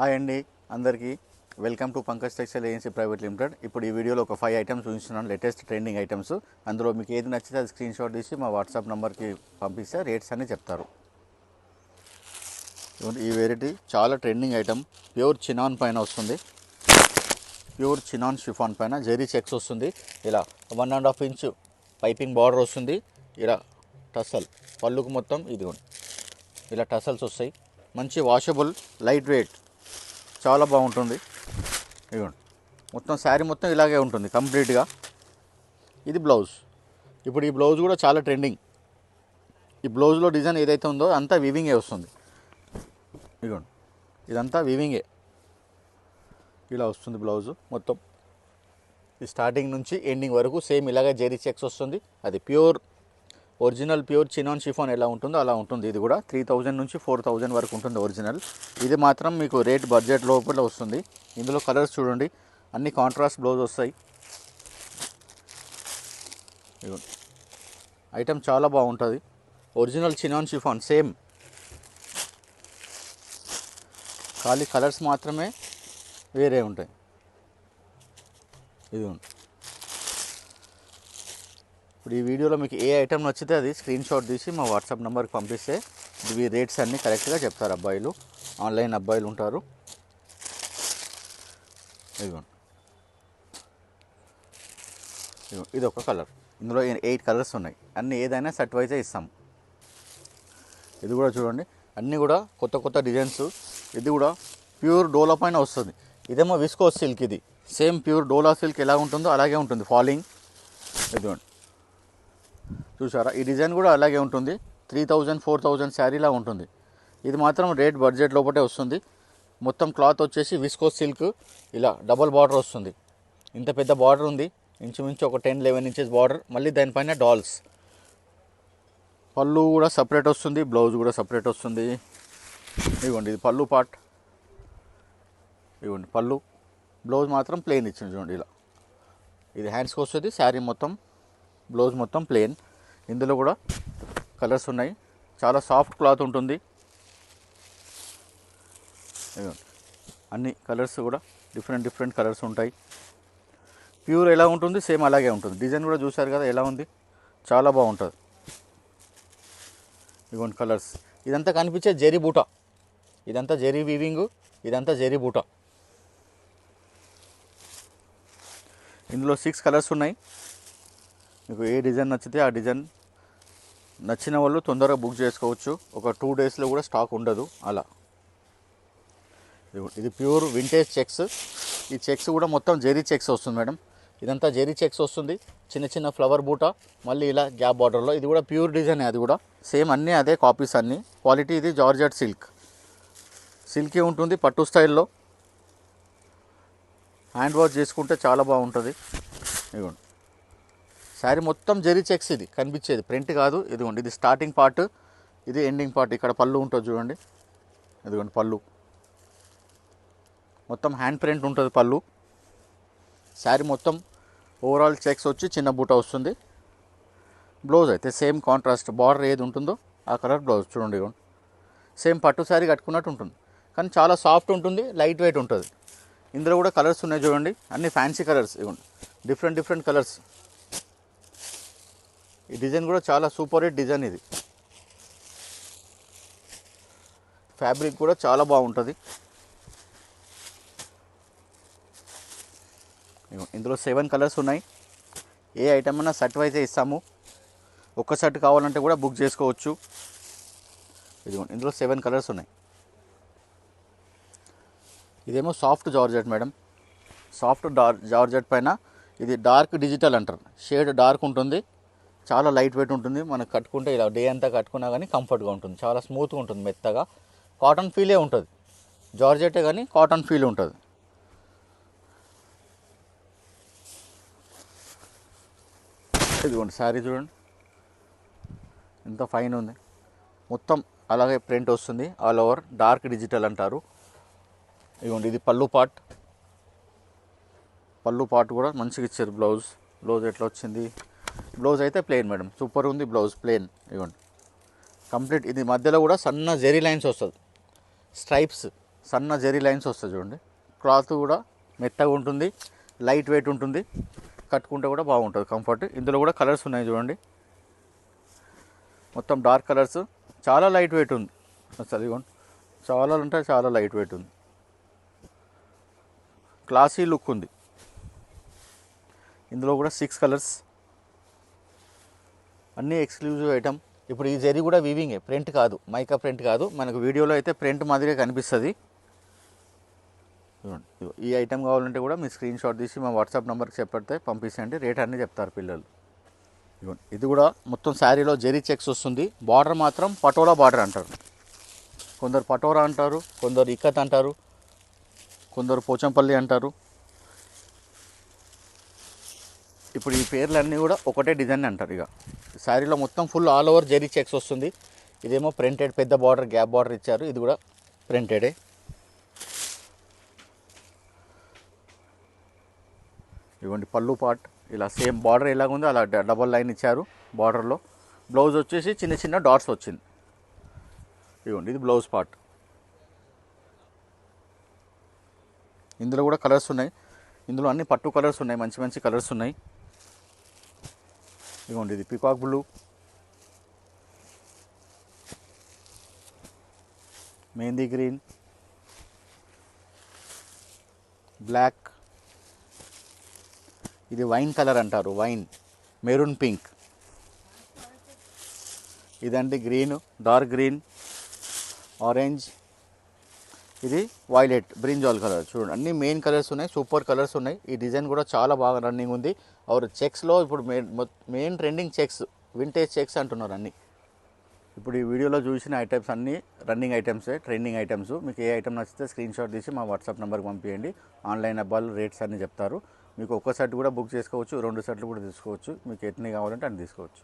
Hi అండి అందరికీ welcome to Pankaj textile agency private limited. ఇప్పుడు ఈ వీడియోలో ఒక 5 ఐటమ్స్ చూపిస్తున్నాను, లేటెస్ట్ ట్రెండింగ్ ఐటమ్స్. అందులో మీకు ఏది నచ్చితే అది స్క్రీన్ షాట్ తీసి మా వాట్సాప్ నెంబర్కి పంపిస్తే రేట్స్ అన్నీ చెప్తారు. ఈ వెరైటీ చాలా ట్రెండింగ్ ఐటమ్. ప్యూర్ చినాన్ పైన వస్తుంది, ప్యూర్ చినాన్ షిఫాన్ పైన జెరీ చెక్స్ వస్తుంది. ఇలా 1.5 ఇంచ్ పైపింగ్ బార్డర్ వస్తుంది. ఇలా టసల్ పళ్ళుకు మొత్తం ఇదిగోండి ఇలా టసల్స్ వస్తాయి. మంచి వాషబుల్, లైట్ వెయిట్, చాలా బాగుంటుంది. ఇదిగోండి మొత్తం శారీ మొత్తం ఇలాగే ఉంటుంది కంప్లీట్గా. ఇది బ్లౌజ్. ఇప్పుడు ఈ బ్లౌజ్ కూడా చాలా ట్రెండింగ్. ఈ బ్లౌజ్లో డిజైన్ ఏదైతే ఉందో అంతా వీవింగే వస్తుంది. ఇదిగోండి ఇదంతా వీవింగే, ఇలా వస్తుంది బ్లౌజు మొత్తం. ఈ స్టార్టింగ్ నుంచి ఎండింగ్ వరకు సేమ్ ఇలాగే జెరీ చెక్స్ వస్తుంది. అది pure original pure chinon chiffon ఎలా ఉంటుందో అలా ఉంటుంది. ఇది కూడా 3000 నుంచి 4000 వరకు ఉంటుంది ఒరిజినల్. ఇది మాత్రం మీకు రేట్ బడ్జెట్ లోపల వస్తుంది. ఇందులో కలర్స్ చూడండి, అన్ని కాంట్రాస్ట్ బ్లౌజ్ వస్తాయి. ఐటమ్ చాలా బాగుంటుంది. ఒరిజినల్ చినాన్ షిఫాన్ సేమ్, ఖాళీ కలర్స్ మాత్రమే వేరే ఉంటాయి. ఇది ఇప్పుడు ఈ వీడియోలో మీకు ఏ ఐటమ్ నచ్చితే అది స్క్రీన్ షాట్ తీసి మా వాట్సాప్ నెంబర్కి పంపిస్తే ఇవి రేట్స్ అన్నీ కరెక్ట్గా చెప్తారు. అబ్బాయిలు, ఆన్లైన్ అబ్బాయిలు ఉంటారు. ఇదిగోండి ఇది ఒక కలర్. ఇందులో 8 కలర్స్ ఉన్నాయి. అన్నీ ఏదైనా సెట్ వైజే ఇస్తాం. ఇది కూడా చూడండి, అన్నీ కూడా కొత్త కొత్త డిజైన్స్. ఇది కూడా ప్యూర్ డోలా పైన వస్తుంది. ఇదేమో విస్కోస్ సిల్క్. ఇది సేమ్ ప్యూర్ డోలా సిల్క్ ఎలా ఉంటుందో అలాగే ఉంటుంది ఫాలింగ్. ఇదిగోండి చూసారా, ఈ డిజైన్ కూడా అలాగే ఉంటుంది. 3000 4000 శారీలా ఉంటుంది. ఇది మాత్రం రేట్ బడ్జెట్ లోపటే వస్తుంది. మొత్తం క్లాత్ వచ్చేసి విస్కోస్ సిల్క్. ఇలా డబల్ బార్డర్ వస్తుంది. ఇంత పెద్ద బార్డర్ ఉంది, ఇంచుమించు ఒక 10-11 ఇంచెస్ బార్డర్. మళ్ళీ దానిపైన డాల్స్. పళ్ళు కూడా సపరేట్ వస్తుంది, బ్లౌజ్ కూడా సపరేట్ వస్తుంది. ఇవ్వండి ఇది పళ్ళు పార్ట్. ఇవ్వండి పళ్ళు. బ్లౌజ్ మాత్రం ప్లెయిన్ ఇచ్చింది చూడండి ఇలా. ఇది హ్యాండ్స్కి వస్తుంది. శారీ మొత్తం, బ్లౌజ్ మొత్తం ప్లెయిన్. ఇందులో కూడా కలర్స్ ఉన్నాయి. చాలా సాఫ్ట్ క్లాత్ ఉంటుంది. అన్ని కలర్స్ కూడా డిఫరెంట్ కలర్స్ ఉంటాయి. ప్యూర్ ఎలా ఉంటుంది సేమ్ అలాగే ఉంటుంది. డిజైన్ కూడా చూసారు కదా ఎలా ఉంది, చాలా బాగుంటుంది. ఇదిగోండి కలర్స్. ఇదంతా కనిపించే జెరీ బూటా, ఇదంతా జెరీ వీవింగ్, ఇదంతా జెరీ బూటా. ఇందులో 6 కలర్స్ ఉన్నాయి. మీకు ఏ డిజైన్ నచ్చితే ఆ డిజైన్ నచ్చిన వాళ్ళు తొందరగా బుక్ చేసుకోవచ్చు. ఒక 2 డేస్లో కూడా స్టాక్ ఉండదు అలా. ఇది ప్యూర్ వింటేజ్ చెక్స్. ఈ చెక్స్ కూడా మొత్తం జెరీ చెక్స్ వస్తుంది మేడం. ఇదంతా జెరీ చెక్స్ వస్తుంది. చిన్న చిన్న ఫ్లవర్ బూటా, మళ్ళీ ఇలా గ్యాప్ బార్డర్లో. ఇది కూడా ప్యూర్ డిజైన్. అది కూడా సేమ్ అన్నీ అదే కాపీస్ అన్నీ. క్వాలిటీ ఇది జార్జెట్ సిల్క్. సిల్కీ ఉంటుంది పట్టు స్టైల్లో. హ్యాండ్ వాష్ చేసుకుంటే చాలా బాగుంటుంది. ఇదిగోండి శారీ మొత్తం జెరీ చెక్స్. ఇది కనిపించేది ప్రింట్ కాదు. ఇదిగోండి ఇది స్టార్టింగ్ పార్ట్, ఇది ఎండింగ్ పార్ట్. ఇక్కడ పళ్ళు ఉంటుంది చూడండి. ఇదిగోండి పళ్ళు మొత్తం హ్యాండ్ ప్రింట్ ఉంటుంది పళ్ళు. శారీ మొత్తం ఓవరాల్ చెక్స్ వచ్చి చిన్న బూట వస్తుంది. బ్లౌజ్ అయితే సేమ్ కాంట్రాస్ట్ బార్డర్ ఏది ఉంటుందో ఆ కలర్ బ్లౌజ్ చూడండి. ఇదిగోండి సేమ్ పట్టు శారీ కట్టుకున్నట్టు ఉంటుంది, కానీ చాలా సాఫ్ట్ ఉంటుంది, లైట్ వెయిట్ ఉంటుంది. ఇందులో కూడా కలర్స్ ఉన్నాయి చూడండి, అన్ని ఫ్యాన్సీ కలర్స్. ఇవ్వండి డిఫరెంట్ కలర్స్. ఈ డిజైన్ కూడా చాలా సూపర్ హిట్ డిజైన్. ఇది ఫ్యాబ్రిక్ కూడా చాలా బాగుంటుంది. ఇందులో 7 కలర్స్ ఉన్నాయి. ఏ ఐటమ్ అయినా సెట్ వైజే ఇస్తాము. ఒక్క సెట్ కావాలంటే కూడా బుక్ చేసుకోవచ్చు. ఇదిగోండి ఇందులో 7 కలర్స్ ఉన్నాయి. ఇదేమో soft georgette madam. Soft georgette పైన ఇది డార్క్ డిజిటల్ అంటారు. షేడ్ డార్క్ ఉంటుంది, చాలా లైట్ వెయిట్ ఉంటుంది. మనకు కట్టుకుంటే ఇలా డే అంతా కట్టుకున్నా కానీ కంఫర్ట్గా ఉంటుంది. చాలా స్మూత్గా ఉంటుంది, మెత్తగా కాటన్ ఫీలే ఉంటుంది. జార్జెటే కానీ కాటన్ ఫీల్ ఉంటుంది. ఇదిగోండి శారీ చూడండి ఎంత ఫైన్ ఉంది. మొత్తం అలాగే ప్రింట్ వస్తుంది ఆల్ ఓవర్. డార్క్ డిజిటల్ అంటారు. ఇదిగోండి ఇది పళ్ళు పార్ట్. పళ్ళు పార్ట్ కూడా మంచిగా ఇచ్చారు. బ్లౌజ్ ఎట్లా వచ్చింది? బ్లౌజ్ అయితే ప్లెయిన్ మేడం, సూపర్ ఉంది బ్లౌజ్ ప్లెయిన్. ఇవ్వండి కంప్లీట్. ఇది మధ్యలో కూడా సన్న జెరీ లైన్స్ వస్తుంది, స్ట్రైప్స్. సన్న జెరీ లైన్స్ వస్తాయి చూడండి. క్లాత్ కూడా మెత్తగా ఉంటుంది, లైట్ వెయిట్ ఉంటుంది, కట్టుకుంటే కూడా బాగుంటుంది కంఫర్ట్. ఇందులో కూడా కలర్స్ ఉన్నాయి చూడండి, మొత్తం డార్క్ కలర్స్, చాలా లైట్ వెయిట్ ఉంది అసలు. ఇవ్వండి, చాలా అంటే చాలా లైట్ వెయిట్ ఉంది, క్లాసీ లుక్ ఉంది. ఇందులో కూడా 6 కలర్స్, అన్నీ ఎక్స్క్లూజివ్ ఐటమ్. ఇప్పుడు ఈ జరీ కూడా వీవింగే, ప్రింట్ కాదు, మైకా ప్రింట్ కాదు. మనకు వీడియోలో అయితే ప్రింట్ మాదిరిగా కనిపిస్తుంది. ఈ ఐటమ్ కావాలంటే కూడా మీ స్క్రీన్ షాట్ తీసి మా వాట్సాప్ నెంబర్కి చెప్పడితే పంపిస్తే రేట్ అన్నీ చెప్తారు పిల్లలు. ఇది కూడా మొత్తం శారీలో జెరీ చెక్స్ వస్తుంది. బార్డర్ మాత్రం పటోలా బార్డర్ అంటారు, కొందరు పటోరా అంటారు, కొందరు ఇక్కత్ అంటారు, కొందరు పోచంపల్లి అంటారు. ఇప్పుడు ఈ పేర్లన్నీ కూడా ఒకటే డిజైన్ అంటారు. ఇక శారీలో మొత్తం full all over zari checks వస్తుంది. ఇదేమో ప్రింటెడ్, పెద్ద బార్డర్, గ్యాప్ బార్డర్ ఇచ్చారు. ఇది కూడా ప్రింటెడే. ఇవ్వండి పళ్ళు పార్ట్, ఇలా సేమ్ బార్డర్ ఎలాగుందో అలా డబల్ లైన్ ఇచ్చారు బార్డర్లో. బ్లౌజ్ వచ్చేసి చిన్న చిన్న డాట్స్ వచ్చింది. ఇవ్వండి ఇది బ్లౌజ్ పార్ట్. ఇందులో కూడా కలర్స్ ఉన్నాయి, ఇందులో అన్ని పట్టు కలర్స్ ఉన్నాయి, మంచి మంచి కలర్స్ ఉన్నాయి. ఇదిగోండి ఇది peacock blue, mehendi green, black, ఇది వైన్ కలర్ అంటారు, వైన్, మెరూన్ పింక్, ఇదండి గ్రీన్, డార్క్ గ్రీన్, ఆరెంజ్, ఇది వైలెట్, బ్రింజాల్ కలర్. చూడండి అన్ని మెయిన్ కలర్స్ ఉన్నాయి, సూపర్ కలర్స్ ఉన్నాయి. ఈ డిజైన్ కూడా చాలా బాగా రన్నింగ్ ఉంది. और చెక్స్లో ఇప్పుడు main trending checks, vintage checks అంటున్నారు అన్నీ. ఇప్పుడు ఈ వీడియోలో చూసిన ఐటమ్స్ అన్నీ రన్నింగ్ ఐటమ్సే, ట్రెండింగ్ ఐటమ్స్. మీకు ఏ ఐటమ్ నచ్చితే స్క్రీన్ షాట్ తీసి మా వాట్సాప్ నెంబర్కి పంపించండి. ఆన్లైన్ అబ్బాయిలు రేట్స్ అన్నీ చెప్తారు. మీకు ఒక్క సెట్ కూడా బుక్ చేసుకోవచ్చు, 2 సెట్లు కూడా తీసుకోవచ్చు. మీకు ఎన్ని కావాలంటే అన్ని తీసుకోవచ్చు.